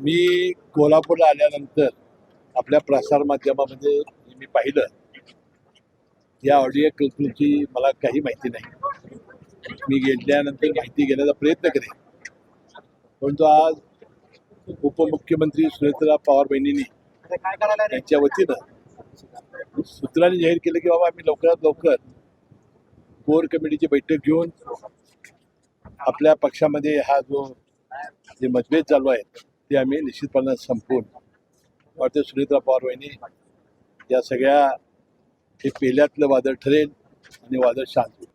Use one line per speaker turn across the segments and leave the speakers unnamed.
मी कोल्हापूरला आल्यानंतर आपल्या प्रसार माध्यमामध्ये मी पाहिलं या ऑडिओ क्लिपची मला काही माहिती नाही. मी गेल्यानंतर माहिती घेण्याचा प्रयत्न करेन. परंतु आज उपमुख्यमंत्री सुनेत्रा पवार बहिणींनी त्यांच्या वतीनं सूत्रांनी जाहीर केलं की बाबा आम्ही लवकरात लवकर कोर कमिटीची बैठक घेऊन आपल्या पक्षामध्ये हा जो जे मतभेद चालू आहेत ते आम्ही निश्चितपणे संपवून वाटतं सुनेत्रा पवार बहिणी या सगळ्या हे पेल्यातलं वादळ ठरेल आणि वादळ शांत होईल.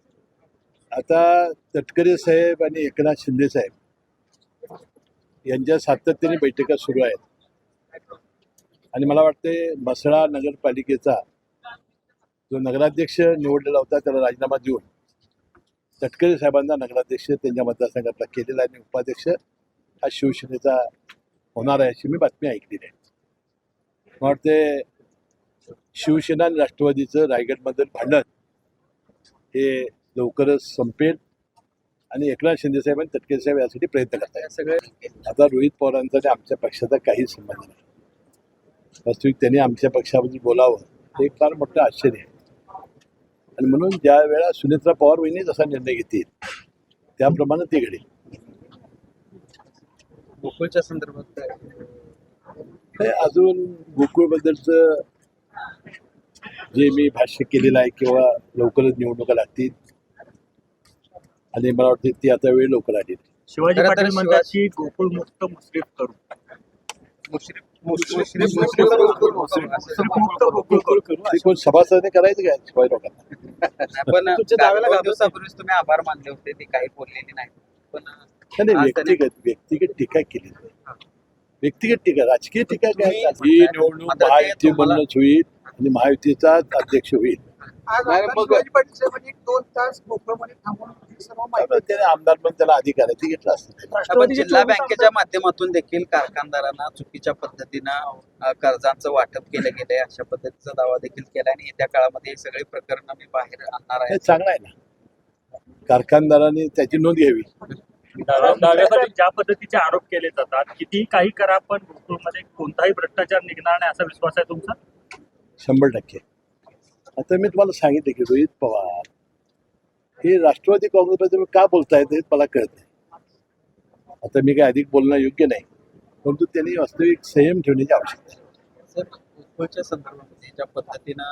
आता तटकरे साहेब आणि एकनाथ शिंदे साहेब यांच्या सातत्याने बैठका सुरू आहेत आणि मला वाटते म्हसळा नगरपालिकेचा जो नगराध्यक्ष निवडलेला होता त्याला राजीनामा देऊन तटकरे साहेबांना नगराध्यक्ष त्यांच्या मतदारसंघातला केलेला आणि उपाध्यक्ष हा शिवसेनेचा होणार आहे अशी मी बातमी ऐकलेली आहे. मला वाटते शिवसेना आणि राष्ट्रवादीचं रायगडमधील भांडण हे लवकरच संपेल आणि एकनाथ शिंदे साहेब आणि तटकरे साहेब यासाठी प्रयत्न करत आहेत. सगळे आता रोहित पवारांचा आणि आमच्या पक्षाचा काही संबंध नाही. वास्तविक त्यांनी आमच्या पक्षाबद्दल बोलावं हे एक फार मोठं आश्चर्य आहे आणि म्हणून ज्या वेळा सुनेत्रा पवार बहिणी जसा निर्णय घेतील त्याप्रमाणे ते घडेल.
गोकुळच्या संदर्भात
हे अजून गोकुळबद्दलचं जे मी भाष्य केलेलं आहे किंवा लवकरच निवडणुका लागतील आणि मला वाटतं ती आता वेळ लवकर आली.
शिवाजी पाटील म्हणतात की गोकुळ मुक्त मुश्रीफ करू.
सभासदाने करायचं काय शिवाय लोकांना.
पण तुमच्या दिवसापूर्वीच तुम्ही आभार मानले होते, ते काही बोललेले नाही. पण
व्यक्तिगत टीका केली. व्यक्तिगत टीका राजकीय टीका काय ही निवडणूक महायुती म्हणूनच होईल आणि महायुतीचा अध्यक्ष होईल. त्याने आमदार पण त्याला अधिकार आहे ते घेतला असतं.
जिल्हा बँकेच्या माध्यमातून देखील कारखानदारांना चुकीच्या पद्धतीनं कर्जांचं वाटप केलं गेलंय अशा पद्धतीचा दावा देखील केला आणि येत्या काळामध्ये हे सगळे प्रकरण मी बाहेर आणणार आहे.
चांगलं आहे ना. कारखानदारांनी त्याची नोंद घ्यावी.
दाव्यासाठी ज्या पद्धतीचे आरोप केले जातात कितीही काही करा पण गोकुळमध्ये कोणताही भ्रष्टाचार निघणार नाही असा विश्वास आहे तुमचा?
100%. आता मी तुम्हाला सांगितलं की रोहित पवार हे राष्ट्रवादी काँग्रेसबद्दल का बोलतायत हे मला कळत नाही. आता मी काही अधिक बोलणं योग्य नाही परंतु त्यांनी वास्तविक संयम ठेवण्याची आवश्यकता आहे.
सर, गोकुळच्या संदर्भामध्ये ज्या पद्धतीनं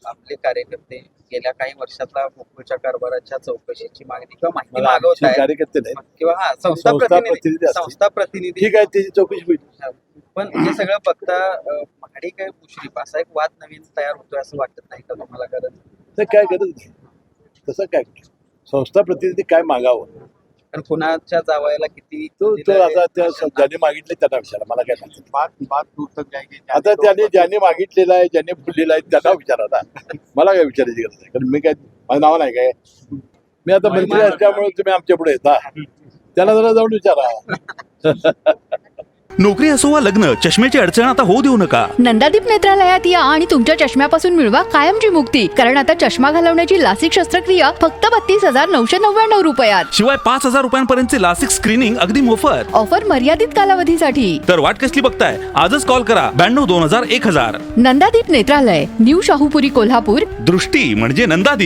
आपले कार्यकर्ते गेल्या काही वर्षातला गोकुळच्या कारभाराच्या चौकशीची मागणी किंवा माहिती मागवत आहेत
कार्यकर्ते नाही
किंवा संस्था प्रतिनिधी
ठीक आहे त्याची चौकशी होईल.
पण हे सगळं बघता महाडी काय मुश्रीफ असा एक वाद नवीन तयार होतोय असं वाटत नाही का तुम्हाला? गरज
तर काय गरज नाही. तसं काय संस्था प्रतिनिधी काय मागावं
कारण कुणाच्या जावायला किती
तो आता त्या ज्यांनी मागितले त्यांना विचारा. मला काय सांगतो आता ज्यांनी मागितलेलं आहे ज्यांनी बोललेलं आहे त्यांना विचारा ना. मला काय विचारायची गरज आहे कारण मी काय माझं नाव नाही काय. मी आता मंत्री असल्यामुळे तुम्ही आमच्या पुढे येता त्याला जरा जाऊन विचारा.
नोकरी असो वा लग्न, चष्म्याची अडचण आता होऊ देऊ नका.
नंदादीप नेत्रालयात या आणि तुमच्या चष्म्यापासून मिळवा कायमची मुक्ती. कारण आता चष्मा घालवण्याची लासिक शस्त्रक्रिया फक्त 32,999 रुपयात.
शिवाय 5,000 रुपयांपर्यंतचे लासिक स्क्रीनिंग अगदी मोफत.
ऑफर मर्यादित कालावधीसाठी.
तर वाट कसली बघताय, आजच कॉल करा 92 2000 1000.
नंदादीप नेत्रालय, न्यू शाहूपुरी, कोल्हापूर.
दृष्टी म्हणजे नंदादीप.